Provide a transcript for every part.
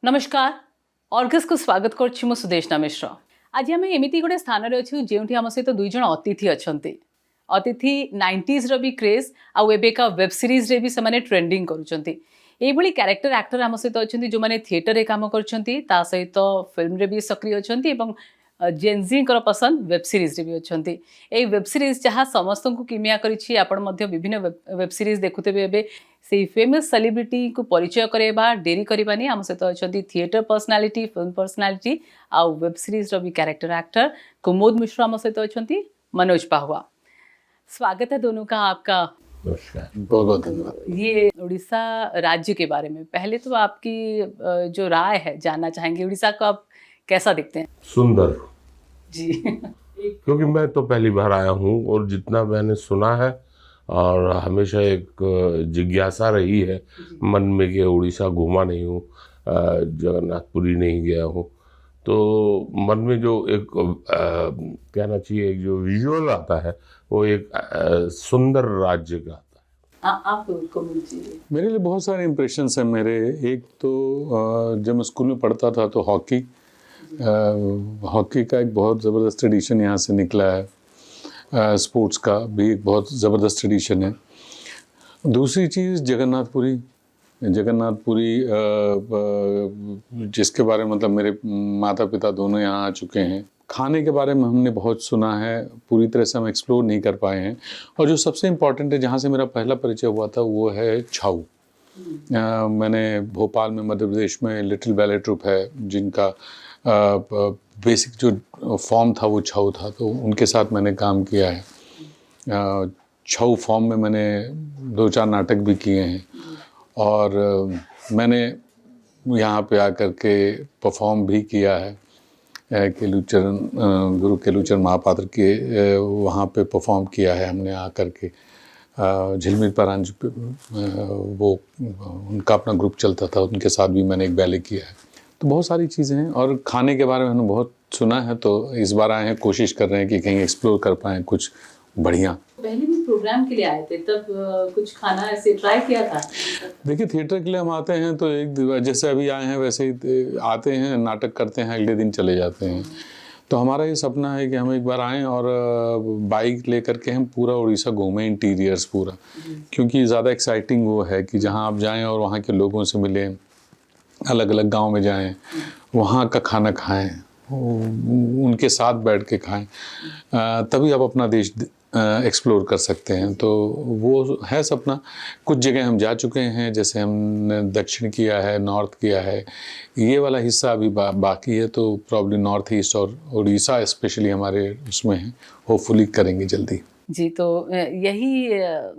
नमस्कार अर्गस को स्वागत करुच्ची मो सुदेशना मिश्र। आज आम एमती गोटे स्थान में अच्छे जो आम सहित दुई जन अतिथि अच्छा अतिथि 90s रो भी क्रेज आउ एबेका वेब सीरीज रे भी से ट्रेंडिंग करुँच यही कैरेक्टर एक्टर आम सहित अच्छा जो मैंने थिएटर रे काम कर सहित फिल्म रे भी सक्रिय अच्छा जेनजी पसंद वेब सीरीज रे भी अच्छा यही वेब सीरीज जहाँ समस्त को किमिया कर विभिन्न वेब सीरीज देखुते से फेमस सेलिब्रिटी को परिचय करवा डेरी करवानी आम सहित अच्छा थिएटर पर्सनालिटी फिल्म पर्सनालिटी आउ वेब सीरीज रो भी कैरेक्टर एक्टर कुमुद मिश्र आम सहित अच्छा मनोज पाहुआ। स्वागत है दोनों का आपका। नमस्कार, बहुत बहुत धन्यवाद। ये उड़ीसा राज्य के बारे में पहले तो आपकी जो राय है जानना चाहेंगे, उड़ीसा को आप कैसा देखते हैं? सुंदर जी क्योंकि मैं तो पहली बार आया हूँ और जितना मैंने सुना है और हमेशा एक जिज्ञासा रही है मन में कि उड़ीसा घूमा नहीं हूँ, जगन्नाथपुरी नहीं गया हूँ, तो मन में जो एक कहना चाहिए एक जो विजुअल आता है वो एक सुंदर राज्य का आता है। आप मेरे लिए बहुत सारे इम्प्रेशंस हैं मेरे। एक तो जब मैं स्कूल में पढ़ता था तो हॉकी का एक बहुत ज़बरदस्त ट्रेडिशन यहाँ से निकला है। स्पोर्ट्स का भी एक बहुत ज़बरदस्त ट्रेडिशन है। दूसरी चीज़ जगन्नाथपुरी जिसके बारे में मतलब मेरे माता पिता दोनों यहाँ आ चुके हैं। खाने के बारे में हमने बहुत सुना है, पूरी तरह से हम एक्सप्लोर नहीं कर पाए हैं। और जो सबसे इम्पॉर्टेंट है, जहाँ से मेरा पहला परिचय हुआ था, वो है छाऊ। मैंने भोपाल में मध्य प्रदेश में लिटिल बैले ट्रूप है जिनका बेसिक जो फॉर्म था वो छाऊ था, तो उनके साथ मैंने काम किया है। छाऊ फॉर्म में मैंने 2-4 नाटक भी किए हैं और मैंने यहाँ पे आकर के परफॉर्म भी किया है। गुरु केलुचरण महापात्र के वहाँ पे परफॉर्म किया है हमने आकर के। झिलमिल परांज पे वो उनका अपना ग्रुप चलता था, उनके साथ भी मैंने एक बैले किया है। तो बहुत सारी चीज़ें हैं और खाने के बारे में हमने बहुत सुना है, तो इस बार आए हैं, कोशिश कर रहे हैं कि कहीं एक्सप्लोर कर पाएँ कुछ बढ़िया। पहले भी प्रोग्राम के लिए आए थे तब कुछ खाना ऐसे ट्राई किया था? देखिए, थिएटर के लिए हम आते हैं तो एक जैसे अभी आए हैं वैसे ही आते हैं, नाटक करते हैं, अगले दिन चले जाते हैं। तो हमारा ये सपना है कि हम एक बार आएँ और बाइक लेकर के हम पूरा उड़ीसा घूमें, इंटीरियर्स पूरा, क्योंकि ज़्यादा एक्साइटिंग वो है कि जहाँ आप जाएँ और वहाँ के लोगों से मिलें, अलग अलग गांव में जाएं, वहाँ का खाना खाएं, उनके साथ बैठ के खाएं, तभी आप अपना देश एक्सप्लोर कर सकते हैं। तो वो है सपना। कुछ जगह हम जा चुके हैं, जैसे हमने दक्षिण किया है, नॉर्थ किया है, ये वाला हिस्सा अभी बाकी है, तो प्रॉब्ली नॉर्थ ईस्ट और उड़ीसा स्पेशली हमारे उसमें है, होपफुली करेंगे जल्दी। जी, तो यही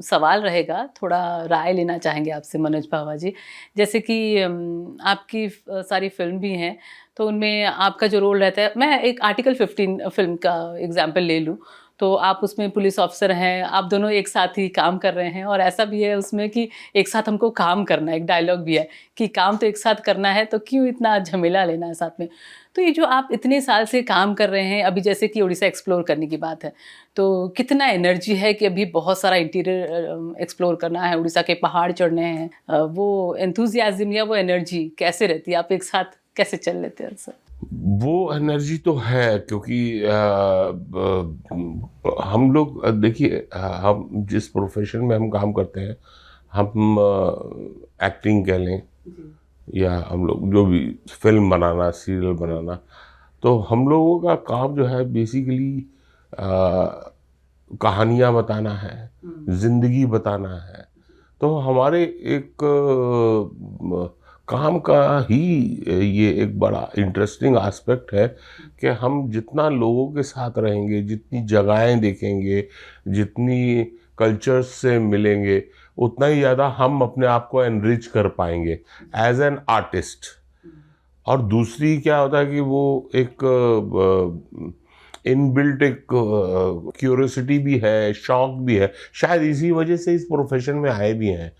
सवाल रहेगा, थोड़ा राय लेना चाहेंगे आपसे मनोज पाहुआ जी। जैसे कि आपकी सारी फिल्म भी हैं, तो उनमें आपका जो रोल रहता है, मैं एक आर्टिकल 15 फिल्म का एग्जाम्पल ले लूँ, तो आप उसमें पुलिस ऑफिसर हैं, आप दोनों एक साथ ही काम कर रहे हैं और ऐसा भी है उसमें कि एक साथ हमको काम करना है। एक डायलॉग भी है कि काम तो एक साथ करना है, तो क्यों इतना झमेला लेना है साथ में। तो ये जो आप इतने साल से काम कर रहे हैं, अभी जैसे कि उड़ीसा एक्सप्लोर करने की बात है, तो कितना एनर्जी है कि अभी बहुत सारा इंटीरियर एक्सप्लोर करना है, उड़ीसा के पहाड़ चढ़ने हैं, वो एंथुजियाज्म या वो एनर्जी कैसे रहती है? आप एक साथ कैसे चल लेते हैं सर? वो एनर्जी तो है क्योंकि हम लोग देखिए, हम जिस प्रोफेशन में हम काम करते हैं, हम एक्टिंग कह लें या हम लोग जो भी फिल्म बनाना, सीरियल बनाना, तो हम लोगों का काम जो है बेसिकली कहानियाँ बताना है, ज़िंदगी बताना है। तो हमारे एक काम का ही ये एक बड़ा इंटरेस्टिंग एस्पेक्ट है कि हम जितना लोगों के साथ रहेंगे, जितनी जगहें देखेंगे, जितनी कल्चर्स से मिलेंगे, उतना ही ज़्यादा हम अपने आप को एनरिच कर पाएंगे एज एन आर्टिस्ट। और दूसरी क्या होता है कि वो एक इनबिल्ट एक क्यूरियोसिटी भी है, शौक भी है, शायद इसी वजह से इस प्रोफेशन में आए भी हैं।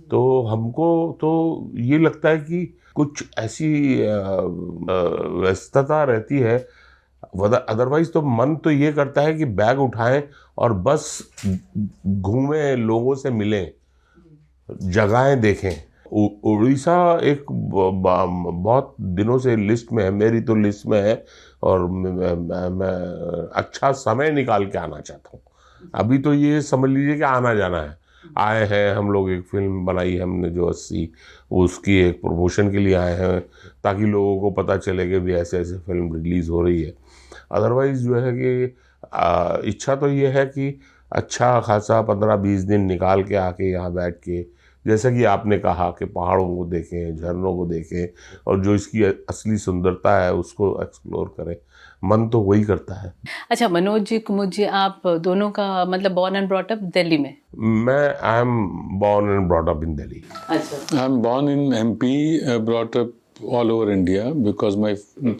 तो हमको तो ये लगता है कि कुछ ऐसी व्यस्तता रहती है, अदरवाइज तो मन तो ये करता है कि बैग उठाएं और बस घूमें, लोगों से मिलें, जगहें देखें। उड़ीसा एक बहुत दिनों से लिस्ट में है, मेरी तो लिस्ट में है, और मैं अच्छा समय निकाल के आना चाहता हूँ। अभी तो ये समझ लीजिए कि आना जाना है। आए हैं हम लोग, एक फिल्म बनाई है हमने जो 80, उसकी एक प्रमोशन के लिए आए हैं, ताकि लोगों को पता चले कि भी ऐसे ऐसे फिल्म रिलीज़ हो रही है। अदरवाइज़ जो है कि इच्छा तो ये है कि अच्छा खासा 15-20 दिन निकाल के आके यहाँ बैठ के, जैसा कि आपने कहा कि पहाड़ों को देखें, झरनों को देखें, और जो इसकी असली सुंदरता है उसको एक्सप्लोर करें। मन तो वही करता है। अच्छा मनोज जी, कुमुद जी, आप दोनों का मतलब born and brought up Delhi में? I am born and brought up in Delhi. अच्छा। I am born in MP, brought up all over India because my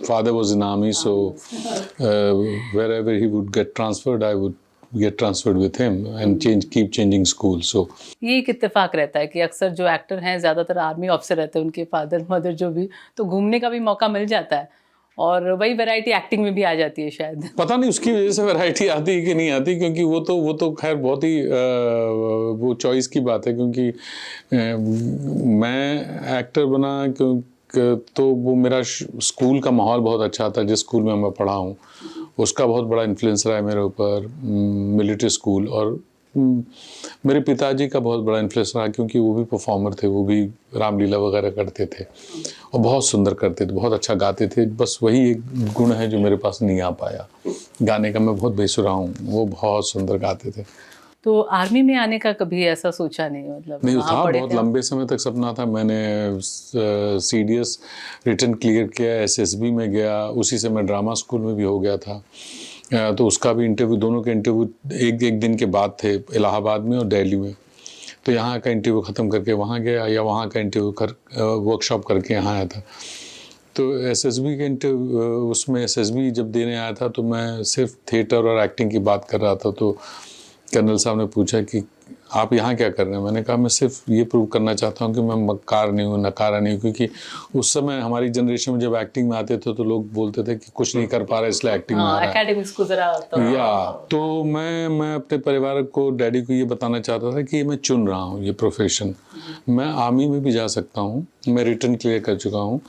father was in army, so wherever he would get transferred, I would get transferred with him and keep changing school. So ये एक इत्तेफाक रहता है कि अक्सर जो actor हैं ज़्यादातर आर्मी ऑफिसर रहते हैं, उनके फादर मदर जो भी, तो घूमने का भी मौका मिल जाता है, और वही वैरायटी एक्टिंग में भी आ जाती है शायद। पता नहीं उसकी वजह से वैरायटी आती है कि नहीं आती, क्योंकि वो तो खैर बहुत ही वो चॉइस की बात है, क्योंकि मैं एक्टर बना तो वो मेरा स्कूल का माहौल बहुत अच्छा था। जिस स्कूल में मैं पढ़ा हूँ उसका बहुत बड़ा इन्फ्लुएंस रहा है मेरे ऊपर, मिलिट्री स्कूल, और मेरे पिताजी का बहुत बड़ा इन्फ्लुएंस रहा, क्योंकि वो भी परफॉर्मर थे, वो भी रामलीला वगैरह करते थे और बहुत सुंदर करते थे, बहुत अच्छा गाते थे। बस वही एक गुण है जो मेरे पास नहीं आ पाया, गाने का मैं बहुत बेसुरा हूँ, वो बहुत सुंदर गाते थे। तो आर्मी में आने का कभी ऐसा सोचा नहीं? मतलब नहीं वहाँ था, पढ़े बहुत थे आप? लंबे समय तक सपना था। मैंने सीडीएस रिटन क्लियर किया, एसएसबी में गया, उसी से मैं ड्रामा स्कूल में भी हो गया था। तो उसका भी इंटरव्यू, दोनों के इंटरव्यू एक दिन के बाद थे, इलाहाबाद में और दिल्ली में। तो यहाँ का इंटरव्यू ख़त्म करके वहाँ गया, या वहाँ का इंटरव्यू वर्कशॉप करके यहाँ आया था। तो एसएसबी के इंटरव्यू, उसमें एसएसबी जब देने आया था तो मैं सिर्फ थिएटर और एक्टिंग की बात कर रहा था। तो कर्नल साहब ने पूछा कि आप यहाँ क्या कर रहे हैं? मैंने कहा मैं सिर्फ ये प्रूव करना चाहता हूँ कि मैं मक्कार नहीं हूँ, नकारा नहीं हूँ, क्योंकि उस समय हमारी जनरेशन में जब एक्टिंग में आते थे तो लोग बोलते थे कि कुछ नहीं कर पा रहा इसलिए एक्टिंग में आ रहा है। एकेडमिक्स को जरा तो मैं अपने परिवार को, डैडी को ये बताना चाहता था कि मैं चुन रहा हूँ ये प्रोफेशन। मैं आर्मी में भी जा सकता हूँ, मैं रिटर्न क्लियर कर चुका हूँ,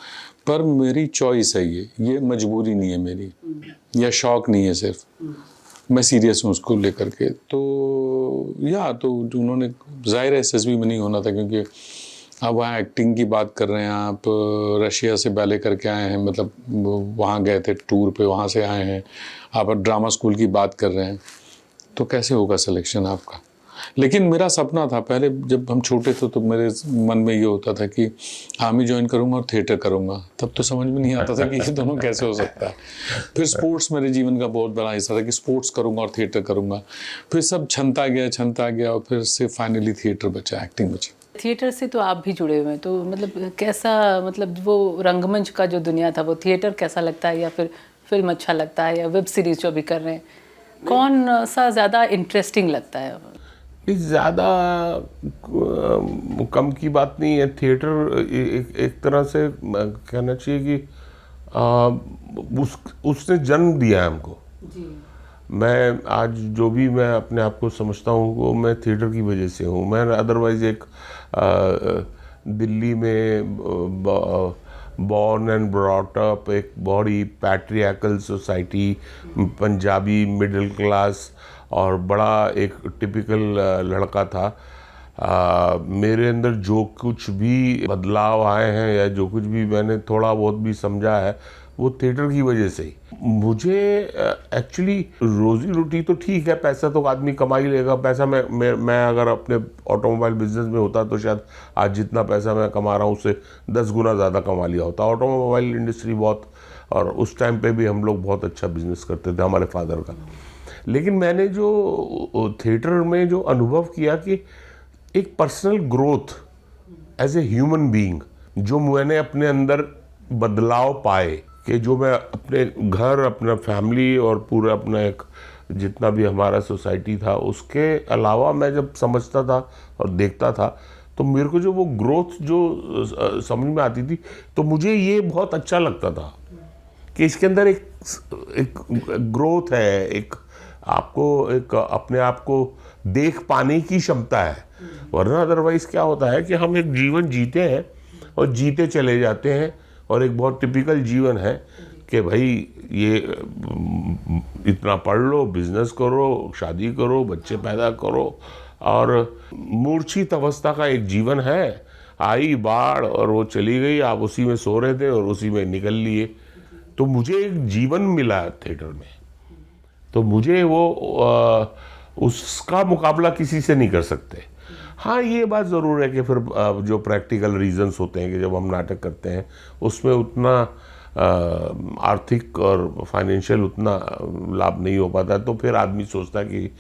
पर मेरी चॉइस है ये मजबूरी नहीं है मेरी, या शौक नहीं है, सिर्फ मैं सीरियस हूँ उसको लेकर के। तो उन्होंने, ज़ाहिर है एसएसबी में नहीं होना था, क्योंकि आप वहाँ एक्टिंग की बात कर रहे हैं, आप रशिया से बैले करके आए हैं, मतलब वहाँ गए थे टूर पे, वहाँ से आए हैं, आप ड्रामा स्कूल की बात कर रहे हैं, तो कैसे होगा सिलेक्शन आपका? लेकिन मेरा सपना था, पहले जब हम छोटे थे तो मेरे मन में ये होता था कि आर्मी ज्वाइन करूंगा और थिएटर करूंगा। तब तो समझ में नहीं आता था कि ये दोनों कैसे हो सकता है। फिर स्पोर्ट्स मेरे जीवन का बहुत बड़ा हिस्सा था कि स्पोर्ट्स करूंगा और थिएटर करूंगा। फिर सब छनता गया और फिर से फाइनली थिएटर बचा, एक्टिंग बची। थिएटर से तो आप भी जुड़े हुए हैं, तो मतलब कैसा, मतलब वो रंगमंच का जो दुनिया था, वो थिएटर कैसा लगता है, या फिर फिल्म अच्छा लगता है, या वेब सीरीज जो भी कर रहे हैं, कौन सा ज़्यादा इंटरेस्टिंग लगता है? ज़्यादा कम की बात नहीं है। थिएटर एक तरह से कहना चाहिए कि उसने जन्म दिया है हमको। मैं आज जो भी मैं अपने आप को समझता हूँ वो मैं थिएटर की वजह से हूँ। मैं अदरवाइज़ एक दिल्ली में बॉर्न एंड ब्रॉट अप, एक बड़ी patriarchal society, Punjabi middle class, और बड़ा एक टिपिकल लड़का था। मेरे अंदर जो कुछ भी बदलाव आए हैं या जो कुछ भी मैंने थोड़ा बहुत भी समझा है वो थिएटर की वजह से ही। मुझे एक्चुअली रोजी रोटी तो ठीक है, पैसा तो आदमी कमा ही लेगा। पैसा मैं अगर अपने ऑटोमोबाइल बिजनेस में होता तो शायद आज जितना पैसा मैं कमा रहा हूँ उससे 10 गुना ज़्यादा कमा लिया होता। ऑटोमोबाइल इंडस्ट्री बहुत, और उस टाइम पे भी हम लोग बहुत अच्छा बिजनेस करते थे हमारे फादर का। लेकिन मैंने जो थिएटर में जो अनुभव किया कि एक personal growth as a human being, जो मैंने अपने अंदर बदलाव पाए, कि जो मैं अपने घर, अपना फैमिली और पूरा अपना एक जितना भी हमारा सोसाइटी था उसके अलावा मैं जब समझता था और देखता था तो मेरे को जो वो ग्रोथ जो समझ में आती थी, तो मुझे ये बहुत अच्छा लगता था कि इसके अंदर एक ग्रोथ है, एक आपको एक अपने आप को देख पाने की क्षमता है। वरना अदरवाइज क्या होता है कि हम एक जीवन जीते हैं और जीते चले जाते हैं, और एक बहुत टिपिकल जीवन है कि भाई ये इतना पढ़ लो, बिजनेस करो, शादी करो, बच्चे पैदा करो, और मूर्छित अवस्था का एक जीवन है। आई बाढ़ और वो चली गई, आप उसी में सो रहे थे और उसी में निकल लिए। तो मुझे एक जीवन मिला थिएटर में, तो मुझे वो उसका मुकाबला किसी से नहीं कर सकते। हाँ, ये बात ज़रूर है कि फिर जो प्रैक्टिकल रीजंस होते हैं कि जब हम नाटक करते हैं उसमें उतना आर्थिक और फाइनेंशियल उतना लाभ नहीं हो पाता, तो फिर आदमी सोचता है कि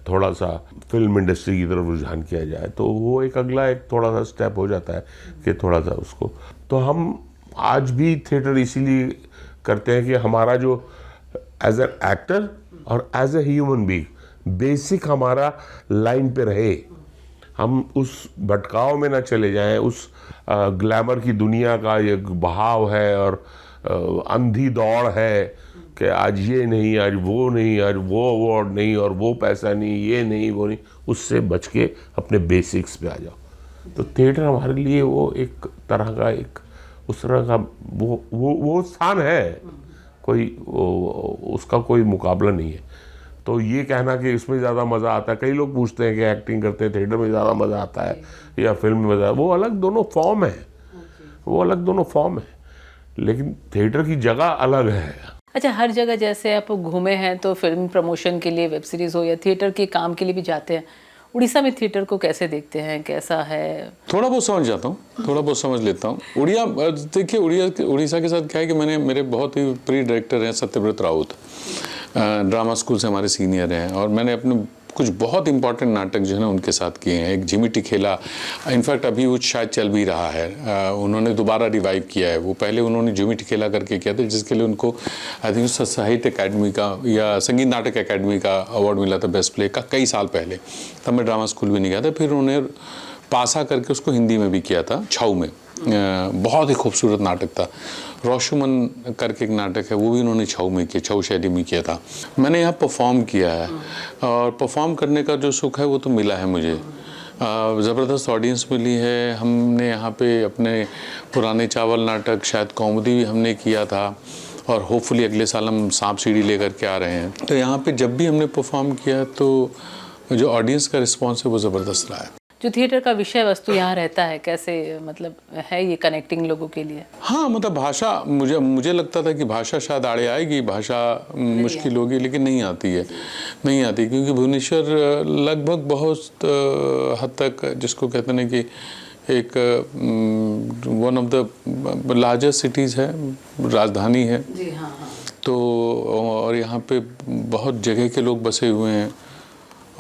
थोड़ा सा फिल्म इंडस्ट्री की तरफ रुझान किया जाए, तो वो एक अगला एक थोड़ा सा स्टेप हो जाता है कि थोड़ा सा उसको। तो हम आज भी थिएटर इसीलिए करते हैं कि हमारा जो एज एन एक्टर और as a human being basic हमारा लाइन पे रहे, हम उस भटकाव में ना चले जाएं, उस ग्लैमर की दुनिया का ये बहाव है और अंधी दौड़ है कि आज ये नहीं, आज वो नहीं, आज वो अवार्ड नहीं और वो पैसा नहीं, ये नहीं वो नहीं, उससे बच के अपने बेसिक्स पे आ जाओ। तो थिएटर हमारे लिए वो एक तरह का एक उस तरह का वो स्थान है, कोई उसका कोई मुकाबला नहीं है। तो ये कहना कि इसमें ज़्यादा मज़ा आता है, कई लोग पूछते हैं कि एक्टिंग करते हैं थिएटर में ज़्यादा मज़ा आता है या फिल्म में मज़ा, वो अलग दोनों फॉर्म है, वो अलग दोनों फॉर्म है, लेकिन थिएटर की जगह अलग है। अच्छा, हर जगह जैसे आप घूमे हैं तो फिल्म प्रमोशन के लिए, वेब सीरीज़ हो या थिएटर के काम के लिए भी जाते हैं, उड़ीसा में थिएटर को कैसे देखते हैं, कैसा है? थोड़ा बहुत समझ जाता हूँ, थोड़ा बहुत समझ लेता हूँ। उड़िया देखिए, उड़ीसा के साथ क्या है कि मेरे बहुत ही प्रिय डायरेक्टर हैं सत्यव्रत राउत, ड्रामा स्कूल से हमारे सीनियर हैं, और मैंने अपने कुछ बहुत इंपॉर्टेंट नाटक जो है ना उनके साथ किए हैं। एक झिमिटी खेला, इनफैक्ट अभी वो शायद चल भी रहा है, उन्होंने दोबारा रिवाइव किया है। वो पहले उन्होंने झिमिटी खेला करके किया था, जिसके लिए उनको आई थिंक साहित्य अकेडमी का या संगीत नाटक अकेडमी का अवार्ड मिला था बेस्ट प्ले का, कई साल पहले। तब मैं ड्रामा स्कूल भी नहीं गया था। फिर उन्होंने पासा करके उसको हिंदी में भी किया था, छाऊ में, बहुत ही खूबसूरत नाटक था। रोशुमन करके एक नाटक है, वो भी उन्होंने छाऊ में किया, छाऊ शैली में किया था। मैंने यहाँ परफॉर्म किया है, और परफॉर्म करने का जो सुख है वो तो मिला है मुझे। ज़बरदस्त ऑडियंस मिली है। हमने यहाँ पे अपने पुराने चावल नाटक, शायद कॉमेडी भी हमने किया था, और होपफुली अगले साल हम सांप सीढ़ी लेकर के आ रहे हैं। तो यहाँ पे जब भी हमने परफॉर्म किया तो जो ऑडियंस का रिस्पॉन्स है वो ज़बरदस्त रहा है। जो थिएटर का विषय वस्तु यहाँ रहता है, कैसे मतलब है ये कनेक्टिंग लोगों के लिए? हाँ, मतलब भाषा, मुझे लगता था कि भाषा शायद आड़े आएगी, भाषा मुश्किल होगी, लेकिन नहीं आती है, नहीं आती, क्योंकि भुवनेश्वर लगभग बहुत हद तक जिसको कहते हैं कि एक one of the largest cities है, राजधानी है। जी हाँ, हाँ। तो और यहाँ पे बहुत जगह के लोग बसे हुए हैं,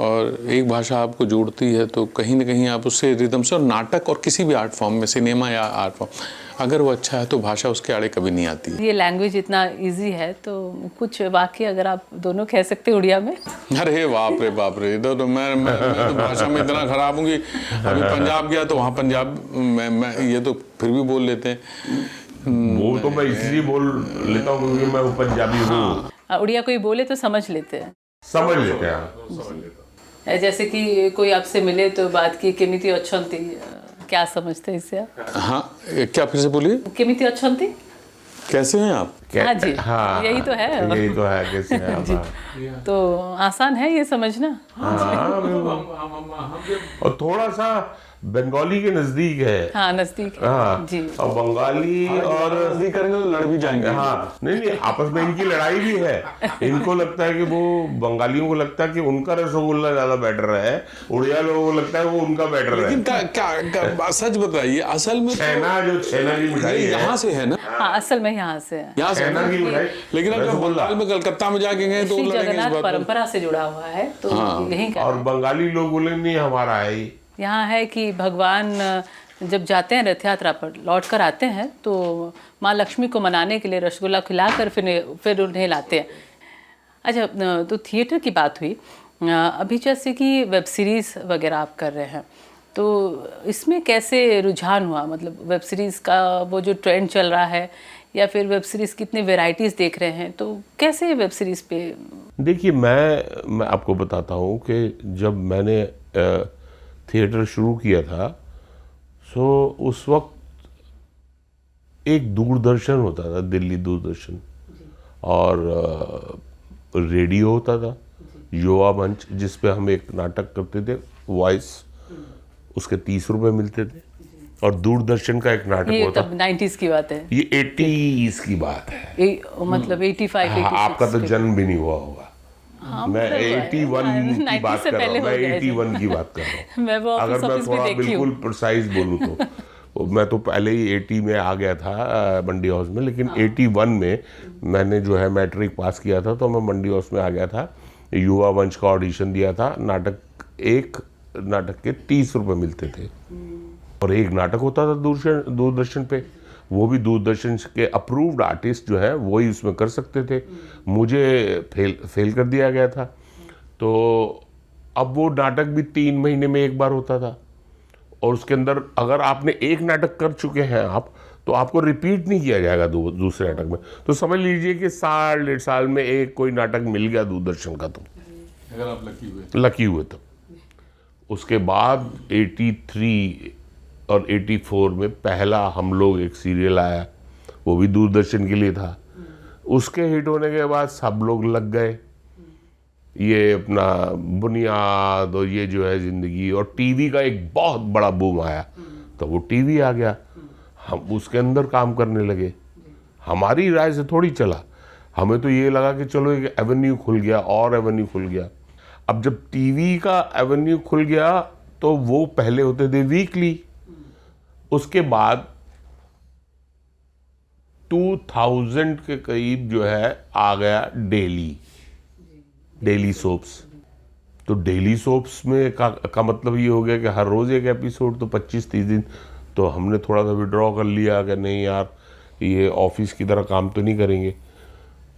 और एक भाषा आपको जोड़ती है, तो कहीं ना कहीं आप उससे रिदम से, और नाटक और किसी भी आर्ट फॉर्म में, सिनेमा या आर्ट फॉर्म, अगर वो अच्छा है तो भाषा उसके आड़े कभी नहीं आती है। ये लैंग्वेज इतना इजी है, तो कुछ वाक्य अगर आप दोनों कह सकते उड़िया में? अरे बाप रे बाप रे, इधर तो मैं तो भाषा में इतना खराब हूँ कि अभी पंजाब गया तो वहाँ पंजाब मैं ये तो फिर भी बोल लेते हैं। वो तो मैं इसलिए बोल लेता हूँ क्योंकि मैं पंजाबी हूँ। उड़िया कोई बोले तो समझ लेते हैं, समझ लेते हैं। जैसे कि कोई आपसे मिले तो बात की केमिति अच्छंती, क्या समझते हैं इससे आप? हाँ, क्या फिर से बोलिए? केमिति अच्छंती, कैसे हैं आप? हाँ जी, हाँ, यही तो है, यही तो है, कैसे हैं आप? जी, तो आसान है ये समझना। हाँ, और थोड़ा सा बंगाली के नजदीक है। हाँ, नजदीक है। हाँ जी। और बंगाली और नजदीक करेंगे तो लड़ भी जाएंगे। हाँ, नहीं आपस में इनकी लड़ाई भी है। इनको लगता है कि वो बंगालियों को लगता है कि उनका रसगुल्ला ज्यादा बेटर है, उड़िया लोगों को लगता है वो उनका बेटर है। लेकिन क्या सच बताइए, असल में छेना जो छेना की मिठाई है यहाँ से है ना? हाँ, असल में यहाँ से है, यहाँ से छेना की मिठाई। लेकिन अगर बंगाल में कलकत्ता में जाके गए तो जगन्नाथ परंपरा से जुड़ा हुआ है, तो यही का। और बंगाली लोग बोले नहीं हमारा है। यहाँ है कि भगवान जब जाते हैं रथ यात्रा पर, लौट कर आते हैं तो माँ लक्ष्मी को मनाने के लिए रसगुल्ला खिलाकर फिर उन्हें लाते हैं। अच्छा, तो थिएटर की बात हुई, अभी जैसे कि वेब सीरीज़ वगैरह आप कर रहे हैं, तो इसमें कैसे रुझान हुआ? मतलब वेब सीरीज़ का वो जो ट्रेंड चल रहा है, या फिर वेब सीरीज़ कितने वेराइटीज़ देख रहे हैं, तो कैसे वेब सीरीज़ पे? देखिए, मैं आपको बताता हूँ कि जब मैंने थिएटर शुरू किया था, सो उस वक्त एक दूरदर्शन होता था, दिल्ली दूरदर्शन, और रेडियो होता था, युवा मंच, जिस पे हम एक नाटक करते थे, वॉइस, उसके 30 रुपए मिलते थे, और दूरदर्शन का एक नाटक ये होता। तब 90s की बात है, ये 80s की बात है। मतलब 85 हाँ, 86 आपका तो के। जन्म भी नहीं हुआ होगा। हाँ, मैं मतलब 81 की 90 बात से कर रहा पहले हूँ, हो मैं गया है 81 की बात कर रहा हूँ। मैं वो अगर मैं ऑफिस थोड़ा भी देखी बिल्कुल हूँ। प्रिसाइज बोलूँ तो मैं तो पहले ही 80 में आ गया था मंडी हाउस में, लेकिन 81 में मैंने जो है मैट्रिक पास किया था, तो मैं मंडी हाउस में आ गया था, युवा मंच का ऑडिशन दिया था। एक नाटक के 30 रुपए मिलते थे, और एक नाटक होता था दूरदर्शन पे, वो भी दूरदर्शन के अप्रूव्ड आर्टिस्ट जो है वही उसमें कर सकते थे। मुझे फेल कर दिया गया था, तो अब वो नाटक भी 3 महीने में एक बार होता था, और उसके अंदर अगर आपने एक नाटक कर चुके हैं आप, तो आपको रिपीट नहीं किया जाएगा दूसरे नाटक में। तो समझ लीजिए कि साल 1.5 साल में एक कोई नाटक मिल गया दूरदर्शन का, तो अगर आप लकी हुए तो उसके बाद 83 और 84 में पहला हम लोग एक सीरियल आया, वो भी दूरदर्शन के लिए था। उसके हिट होने के बाद सब लोग लग गए, ये अपना बुनियाद और ये जो है ज़िंदगी, और टीवी का एक बहुत बड़ा बूम आया, तो वो टीवी आ गया, हम उसके अंदर काम करने लगे। हमारी राय से थोड़ी चला, हमें तो ये लगा कि चलो एक एवेन्यू खुल गया, और एवेन्यू खुल गया। अब जब टीवी का एवेन्यू खुल गया, तो वो पहले होते थे वीकली, उसके बाद 2000 के करीब जो है आ गया डेली सोप्स। तो डेली सोप्स में का मतलब ये हो गया कि हर रोज़ एक एपिसोड, तो 25-30 दिन। तो हमने थोड़ा सा विड्रॉ कर लिया कि नहीं यार, ये ऑफिस की तरह काम तो नहीं करेंगे,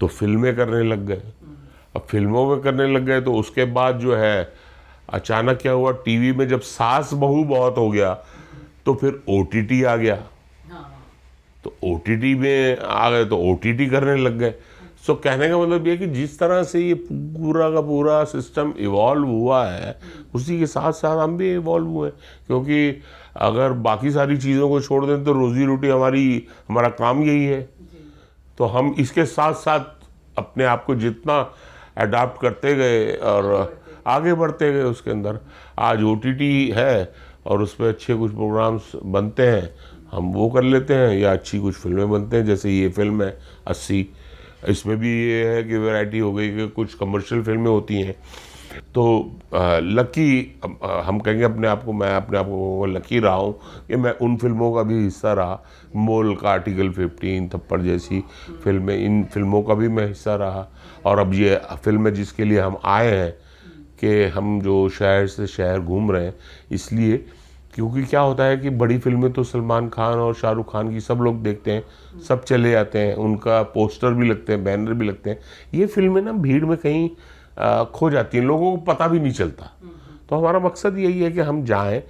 तो फिल्में करने लग गए। अब फिल्मों में करने लग गए, तो उसके बाद जो है अचानक क्या हुआ, टीवी में जब सास बहू बहुत हो गया, तो फिर OTT आ गया। तो OTT में आ गए तो OTT करने लग गए। सो कहने का मतलब ये कि जिस तरह से ये पूरा का पूरा सिस्टम इवॉल्व हुआ है, उसी के साथ साथ हम भी इवॉल्व हुए, क्योंकि अगर बाकी सारी चीज़ों को छोड़ दें तो रोजी रोटी हमारा काम यही है। तो हम इसके साथ साथ अपने आप को जितना अडाप्ट करते गए और आगे बढ़ते गए उसके अंदर। आज OTT है और उस पर अच्छे कुछ प्रोग्राम्स बनते हैं, हम वो कर लेते हैं, या अच्छी कुछ फिल्में बनते हैं, जैसे ये फिल्म है 80। इसमें भी ये है कि वैरायटी हो गई कि कुछ कमर्शियल फिल्में होती हैं। तो लकी हम कहेंगे अपने आप को, मैं अपने आप को लकी रहा हूँ कि मैं उन फिल्मों का भी हिस्सा रहा। मोल का आर्टिकल 15, थप्पड़ जैसी फिल्में, इन फिल्मों का भी मैं हिस्सा रहा। और अब ये फिल्म है जिसके लिए हम आए हैं कि हम जो शहर से शहर घूम रहे हैं, इसलिए क्योंकि क्या होता है कि बड़ी फिल्में तो सलमान खान और शाहरुख खान की सब लोग देखते हैं, सब चले जाते हैं, उनका पोस्टर भी लगते हैं, बैनर भी लगते हैं। ये फिल्में ना भीड़ में कहीं खो जाती हैं, लोगों को पता भी नहीं चलता। तो हमारा मकसद यही है कि हम जाएं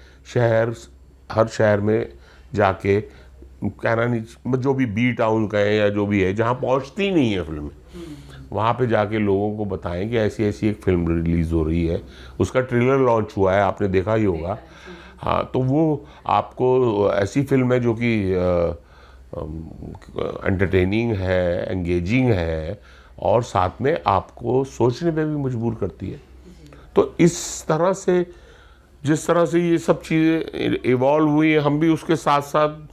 हर शहर में जाके, कहना नहीं, जो भी बी टाउन कहें या जो भी है, जहाँ पहुँचती नहीं है फिल्में, वहाँ पे जाके लोगों को बताएं कि ऐसी ऐसी एक फिल्म रिलीज़ हो रही है, उसका ट्रेलर लॉन्च हुआ है, आपने देखा ही होगा। हाँ, तो वो आपको ऐसी फिल्म है जो कि एंटरटेनिंग है, एंगेजिंग है, और साथ में आपको सोचने पे भी मजबूर करती है। तो इस तरह से, जिस तरह से ये सब चीज़ें इवॉल्व हुई हैं, हम भी उसके साथ साथ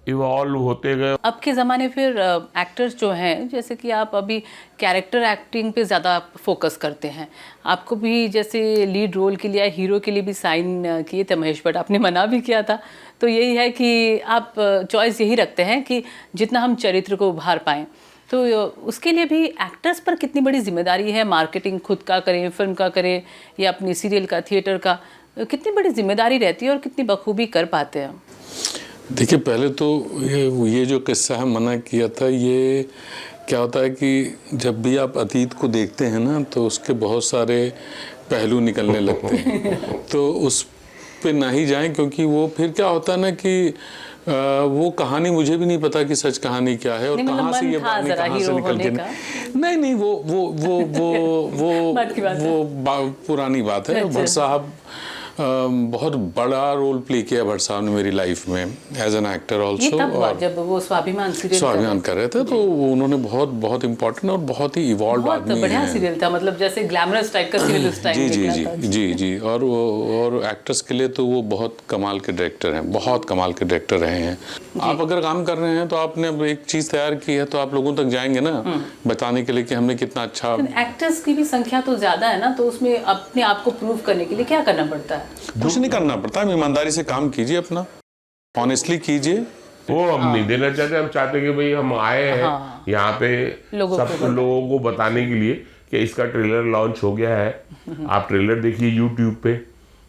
इवॉल्व होते गए। अब के ज़माने फिर एक्टर्स जो हैं, जैसे कि आप अभी कैरेक्टर एक्टिंग पे ज़्यादा फोकस करते हैं, आपको भी जैसे लीड रोल के लिए, हीरो के लिए भी साइन किए थे महेश भट्ट, आपने मना भी किया था। तो यही है कि आप चॉइस यही रखते हैं कि जितना हम चरित्र को उभार पाएँ। तो उसके लिए भी एक्टर्स पर कितनी बड़ी जिम्मेदारी है, मार्केटिंग खुद का करें, फिल्म का करें, या अपनी सीरियल का, थिएटर का, कितनी बड़ी जिम्मेदारी रहती है और कितनी बखूबी कर पाते हैं? देखिए, पहले तो ये जो किस्सा है मना किया था, ये क्या होता है कि जब भी आप अतीत को देखते हैं ना, तो उसके बहुत सारे पहलू निकलने लगते हैं। तो उस पे ना ही जाएं, क्योंकि वो फिर क्या होता है ना कि वो कहानी मुझे भी नहीं पता कि सच कहानी क्या है और नहीं, मतलब कहाँ से मन ये था बात जरा कहाँ से हीरो निकल के होने का। नहीं वो बात की बात है। पुरानी बात है। अच्छा। भट्ट साहब बहुत बड़ा रोल प्ले किया भट्ट साहब ने मेरी लाइफ में एज एन एक्टर ये ऑल्सो। तब हुआ जब वो स्वाभिमान सीरियल स्वाभिमान कर रहे थे तो उन्होंने बहुत इम्पोर्टेंट और बहुत ही इवॉल्व बहुत आदमी बढ़िया हैं। सीरियल था, मतलब जैसे ग्लैमरस टाइप का सीरियल उस टाइम जी निकला था। जी और एक्टर्स के लिए तो वो बहुत कमाल के डायरेक्टर हैं, बहुत कमाल के डायरेक्टर रहे हैं। आप अगर काम कर रहे हैं तो आपने अब एक चीज़ तैयार की है तो आप लोगों तक जाएंगे ना बताने के लिए कि हमने कितना अच्छा। एक्टर्स की भी संख्या तो ज्यादा है ना, तो उसमें अपने आप को प्रूव करने के लिए क्या करना पड़ता है? कुछ नहीं करना पड़ता, हम ईमानदारी से काम कीजिए, अपना ऑनेस्टली कीजिए। वो हम नहीं देना चाहते, हम चाहते कि भाई हम आए हैं यहाँ पे सब लोगों को बताने के लिए कि इसका ट्रेलर लॉन्च हो गया है। आप ट्रेलर देखिए यूट्यूब पे,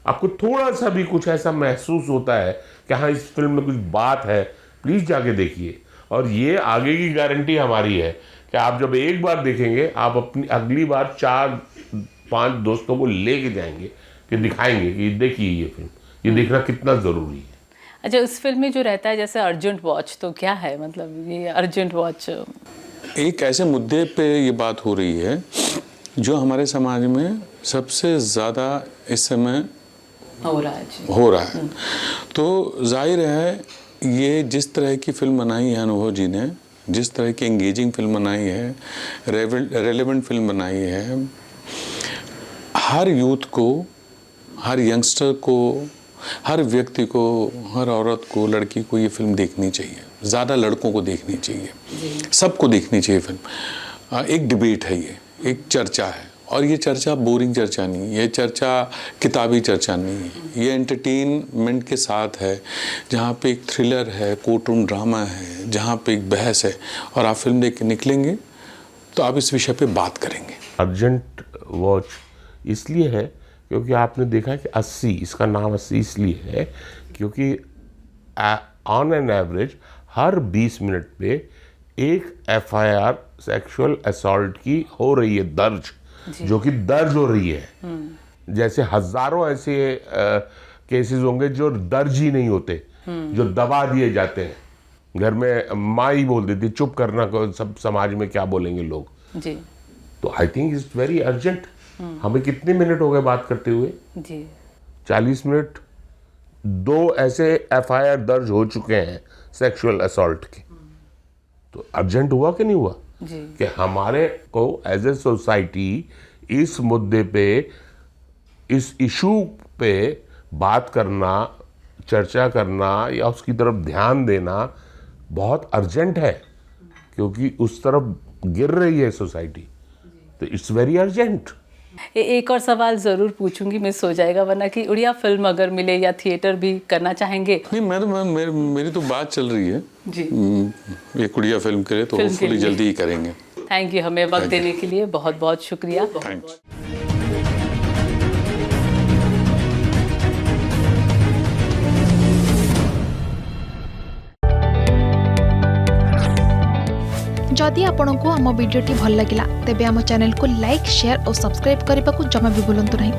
आपको थोड़ा सा भी कुछ ऐसा महसूस होता है कि हाँ इस फिल्म में कुछ बात है, प्लीज़ जाके देखिए। और ये आगे की गारंटी हमारी है कि आप जब एक बार देखेंगे आप अपनी अगली बार 4-5 दोस्तों को लेके जाएंगे कि दिखाएंगे कि देखिए ये फिल्म, ये देखना कितना ज़रूरी है। अच्छा, उस फिल्म में जो रहता है जैसे अर्जेंट वॉच, तो क्या है मतलब ये अर्जेंट वॉच? एक ऐसे मुद्दे पे ये बात हो रही है जो हमारे समाज में सबसे ज़्यादा इस समय हो रहा है जी। हो रहा है। तो जाहिर है ये जिस तरह की फिल्म बनाई है अनुभव जी ने, जिस तरह की एंगेजिंग फिल्म बनाई है, रेलेवेंट फिल्म बनाई है, हर यूथ को, हर यंगस्टर को, हर व्यक्ति को, हर औरत को, लड़की को ये फिल्म देखनी चाहिए। ज़्यादा लड़कों को देखनी चाहिए, सबको देखनी चाहिए फिल्म। एक डिबेट है, ये एक चर्चा है और ये चर्चा बोरिंग चर्चा नहीं है, ये चर्चा किताबी चर्चा नहीं है, ये एंटरटेनमेंट के साथ है जहाँ पे एक थ्रिलर है, कोर्ट रूम ड्रामा है, जहाँ पे एक बहस है और आप फिल्म देख के निकलेंगे तो आप इस विषय पे बात करेंगे। अर्जेंट वॉच इसलिए है क्योंकि आपने देखा कि 80, इसका नाम 80 इसलिए है क्योंकि on an average her 20 minute पे एक FIR सेक्सुअल असॉल्ट की हो रही है दर्ज, जो कि दर्ज हो रही है। जैसे हजारों ऐसे केसेस होंगे जो दर्ज ही नहीं होते, जो दबा दिए जाते हैं। घर में माँ ही बोल देती चुप करना, सब समाज में क्या बोलेंगे लोग जी। तो I think it's very urgent. हमें कितने मिनट हो गए बात करते हुए? जी 40 मिनट। 2 ऐसे FIR दर्ज हो चुके हैं सेक्सुअल असॉल्ट के, तो अर्जेंट हुआ कि नहीं हुआ जी। कि हमारे को एज ए सोसाइटी इस मुद्दे पे, इस इशू पे बात करना, चर्चा करना या उसकी तरफ ध्यान देना बहुत अर्जेंट है क्योंकि उस तरफ गिर रही है सोसाइटी, तो इट्स वेरी अर्जेंट। एक और सवाल ज़रूर पूछूंगी, मिस हो जाएगा वरना, कि उड़िया फिल्म अगर मिले या थिएटर भी करना चाहेंगे? नहीं, मेरी तो बात चल रही है जी। एक उड़िया फिल्म के लिए, तो होपफुली जल्दी ही करेंगे। थैंक यू, हमें वक्त देने के लिए बहुत बहुत शुक्रिया। थैंक्स। जदि आपंक आम भिडी भल लगा तेब आम चैनल को लाइक, शेयर और सब्सक्राइब करने को जमा भी भूलु नहीं।